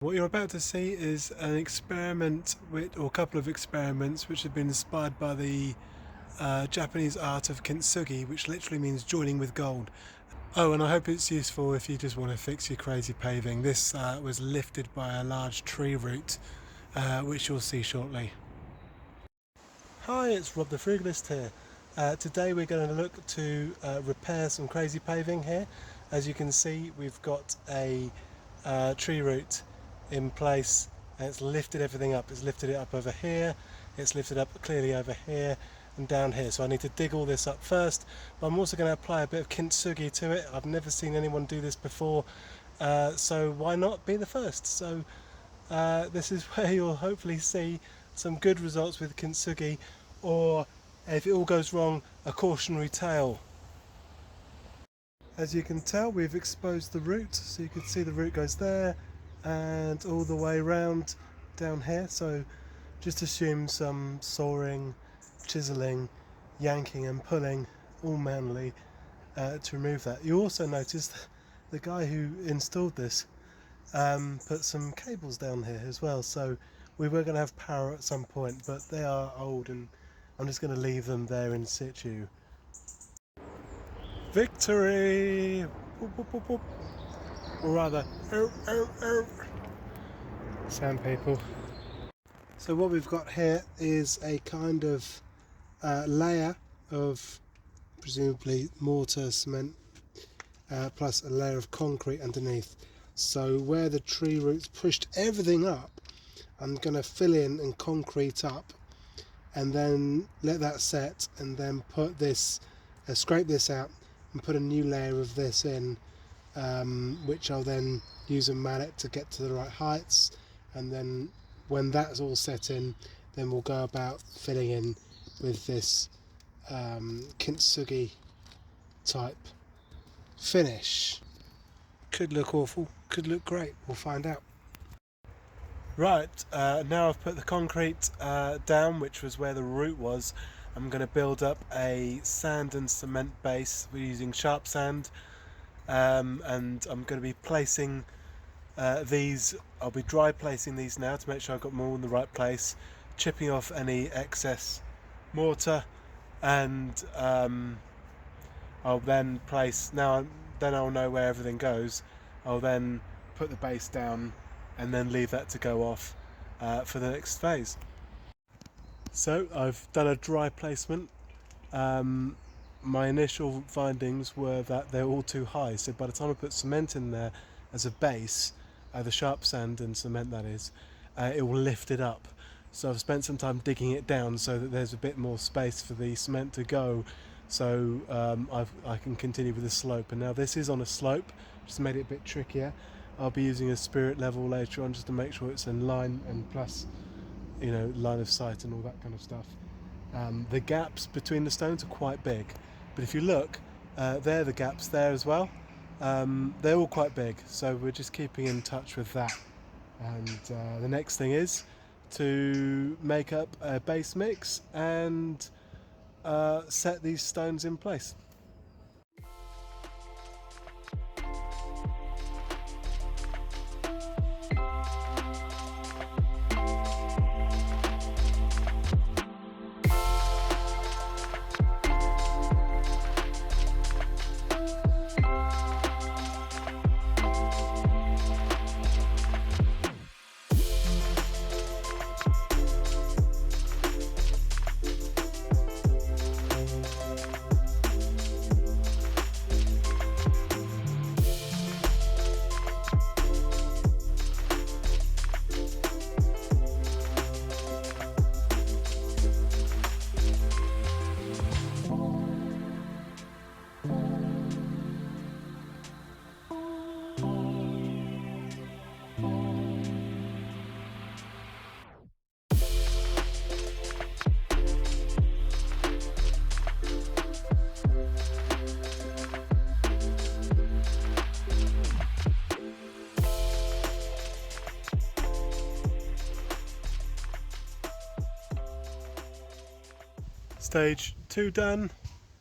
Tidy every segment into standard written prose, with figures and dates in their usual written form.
What you're about to see is an experiment or a couple of experiments which have been inspired by the Japanese art of Kintsugi, which literally means joining with gold. Oh, and I hope it's useful if you just want to fix your crazy paving. This was lifted by a large tree root, which you'll see shortly. Hi, it's Rob the Frugalist here. Today we're going to look to repair some crazy paving here. As you can see, we've got a tree root in place and it's lifted everything up. It's lifted it up over here, it's lifted up clearly over here and down here. So I need to dig all this up first, but I'm also going to apply a bit of Kintsugi to it. I've never seen anyone do this before, so why not be the first? So this is where you'll hopefully see some good results with Kintsugi, or if it all goes wrong, a cautionary tale. As you can tell, we've exposed the root, so you can see the root goes there and all the way around down here. So just assume some sawing, chiseling, yanking and pulling, all manually, to remove that. You also notice the guy who installed this put some cables down here as well, so we were going to have power at some point, but they are old and I'm just going to leave them there in situ. Victory! Boop, boop, boop, boop. Or rather, sound people. So what we've got here is a kind of layer of presumably mortar, cement, plus a layer of concrete underneath. So where the tree roots pushed everything up, I'm going to fill in and concrete up and then let that set, and then put this, scrape this out and put a new layer of this in, which I'll then use a mallet to get to the right heights, and then when that's all set in, then we'll go about filling in with this Kintsugi type finish. Could look awful, could look great, we'll find out. Right, now I've put the concrete down, which was where the root was. I'm going to build up a sand and cement base. We're using sharp sand, and I'm going to be placing these. I'll be dry placing these now to make sure I've got them all in the right place, chipping off any excess mortar, and I'll then place, then I'll know where everything goes. I'll then put the base down and then leave that to go off for the next phase. So I've done a dry placement. My initial findings were that they're all too high, so by the time I put cement in there as a base, the sharp sand and cement that is, it will lift it up. So I've spent some time digging it down so that there's a bit more space for the cement to go, so I can continue with the slope. And now this is on a slope, just made it a bit trickier. I'll be using a spirit level later on just to make sure it's in line, and plus, you know, line of sight and all that kind of stuff. The gaps between the stones are quite big, but if you look, there are the gaps there as well. They're all quite big, so we're just keeping in touch with that. And the next thing is to make up a base mix and set these stones in place. Stage 2 done,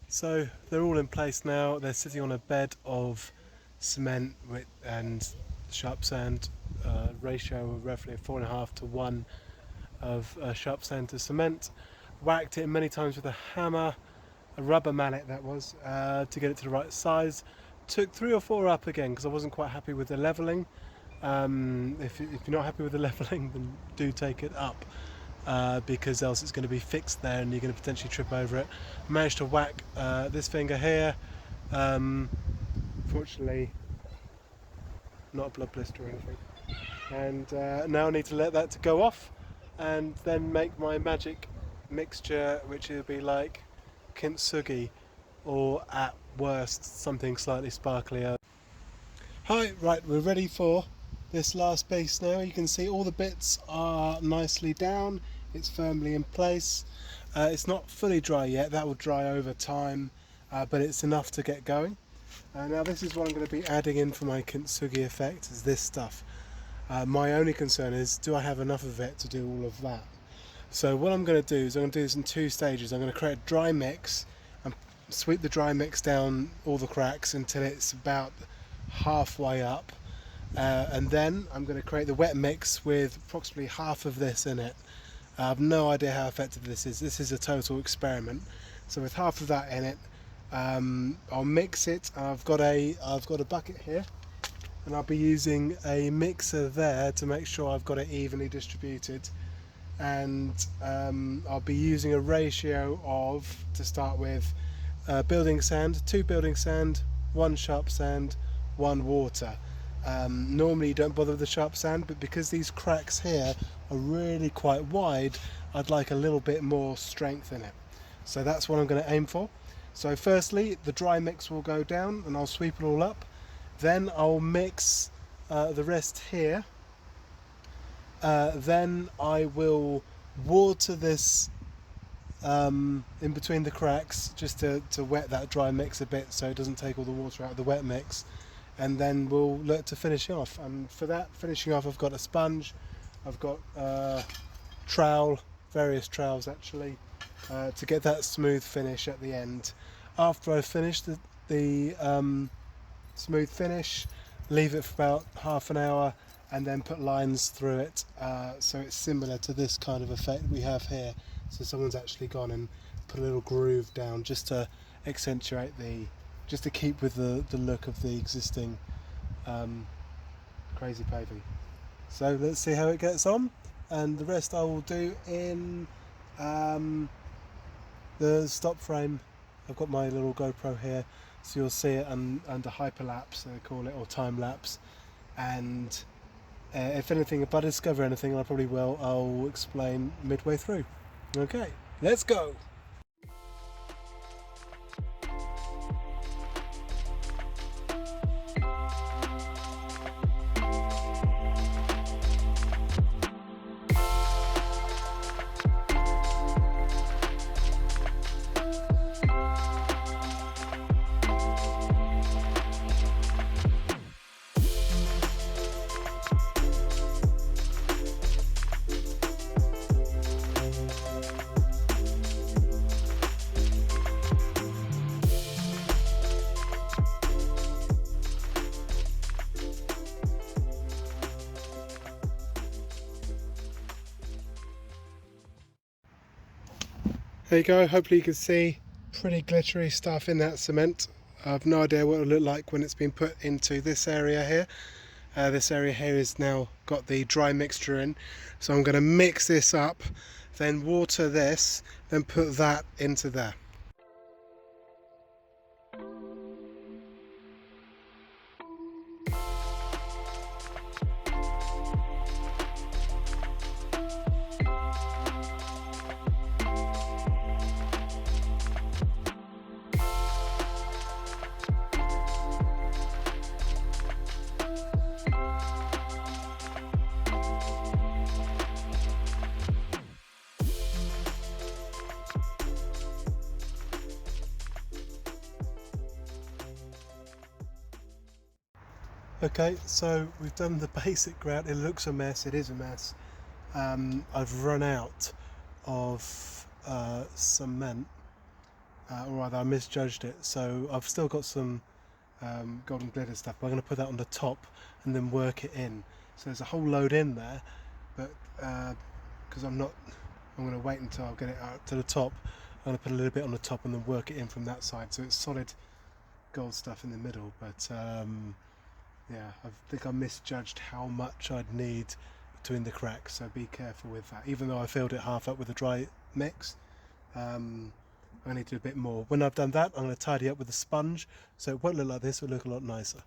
so they're all in place now. They're sitting on a bed of cement and sharp sand ratio of roughly 4.5 to 1 of sharp sand to cement. Whacked it many times with a hammer, a rubber mallet that was, to get it to the right size. Took 3 or 4 up again because I wasn't quite happy with the levelling. If you're not happy with the levelling, then do take it up, because else it's going to be fixed there and you're going to potentially trip over it. Managed to whack this finger here. Fortunately, not a blood blister or anything. And now I need to let that to go off and then make my magic mixture, which will be like Kintsugi, or at worst something slightly sparklier. Hi, right, we're ready for this last piece now. You can see all the bits are nicely down, it's firmly in place. It's not fully dry yet, that will dry over time, but it's enough to get going. Now this is what I'm going to be adding in for my Kintsugi effect, is this stuff. My only concern is, do I have enough of it to do all of that? So what I'm going to do is I'm going to do this in 2 stages. I'm going to create a dry mix and sweep the dry mix down all the cracks until it's about halfway up, and then I'm going to create the wet mix with approximately half of this in it. I have no idea how effective this is. This is a total experiment. So with half of that in it, I'll mix it. I've got a bucket here, and I'll be using a mixer there to make sure I've got it evenly distributed. And I'll be using a ratio of, to start with, building sand, 2 building sand, 1 sharp sand, 1 water. Normally you don't bother with the sharp sand, but because these cracks here are really quite wide, I'd like a little bit more strength in it. So that's what I'm going to aim for. So firstly, the dry mix will go down and I'll sweep it all up. Then I'll mix the rest here. Then I will water this in between the cracks, just to wet that dry mix a bit so it doesn't take all the water out of the wet mix. And then we'll look to finish off. And for that finishing off, I've got a sponge, I've got trowel, various trowels actually, to get that smooth finish at the end. After I've finished the smooth finish, leave it for about half an hour and then put lines through it, so it's similar to this kind of effect we have here. So someone's actually gone and put a little groove down just to accentuate just to keep with the look of the existing crazy paving. So let's see how it gets on, and the rest I will do in the stop frame. I've got my little GoPro here, so you'll see it under hyperlapse, they call it, or time lapse. And if anything, if I discover anything, and I probably will, I'll explain midway through. Okay, let's go. There you go, hopefully you can see pretty glittery stuff in that cement. I've no idea what it will look like when it's been put into this area here. This area here is now got the dry mixture in, so I'm going to mix this up, then water this, then put that into there. Okay, so we've done the basic grout. It looks a mess, it is a mess. I've run out of cement, or rather I misjudged it, so I've still got some golden glitter stuff, but I'm going to put that on the top and then work it in. So there's a whole load in there, but because I'm going to wait until I get it out to the top. I'm going to put a little bit on the top and then work it in from that side, so it's solid gold stuff in the middle. But yeah, I think I misjudged how much I'd need between the cracks, so be careful with that. Even though I filled it half up with a dry mix, I need to do a bit more. When I've done that, I'm going to tidy up with a sponge, so it won't look like this, it will look a lot nicer.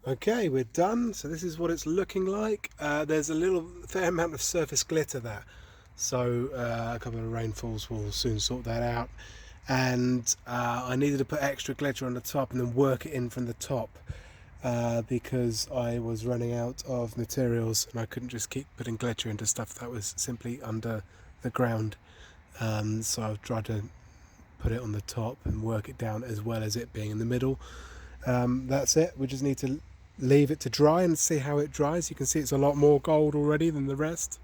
Okay, we're done. So this is what it's looking like. There's a fair amount of surface glitter there, so a couple of rainfalls will soon sort that out. And I needed to put extra glitter on the top and then work it in from the top because I was running out of materials and I couldn't just keep putting glitter into stuff that was simply under the ground. So I've tried to put it on the top and work it down as well as it being in the middle. That's it. We just need to leave it to dry and see how it dries. You can see it's a lot more gold already than the rest,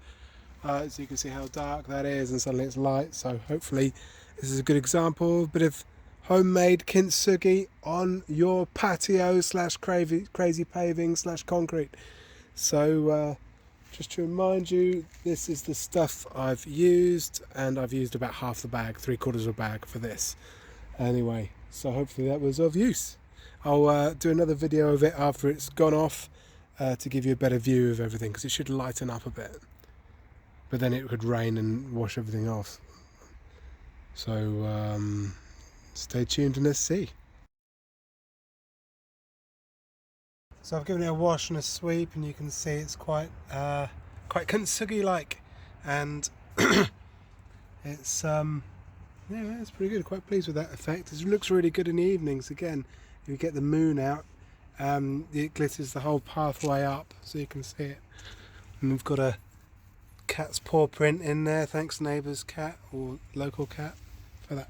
so you can see how dark that is, and suddenly it's light. So hopefully this is a good example of a bit of homemade kintsugi on your patio slash crazy paving slash concrete. So just to remind you, this is the stuff I've used, and I've used about half the bag, 3/4 of a bag for this anyway. So hopefully that was of use. I'll do another video of it after it's gone off to give you a better view of everything, because it should lighten up a bit, but then it could rain and wash everything off. So stay tuned and let's see. So I've given it a wash and a sweep, and you can see it's quite Kintsugi like, and it's yeah, it's pretty good. Quite pleased with that effect. It looks really good in the evenings. Again, if you get the moon out, it glitters the whole pathway up, so you can see it. And we've got a cat's paw print in there. Thanks neighbour's cat or local cat for that.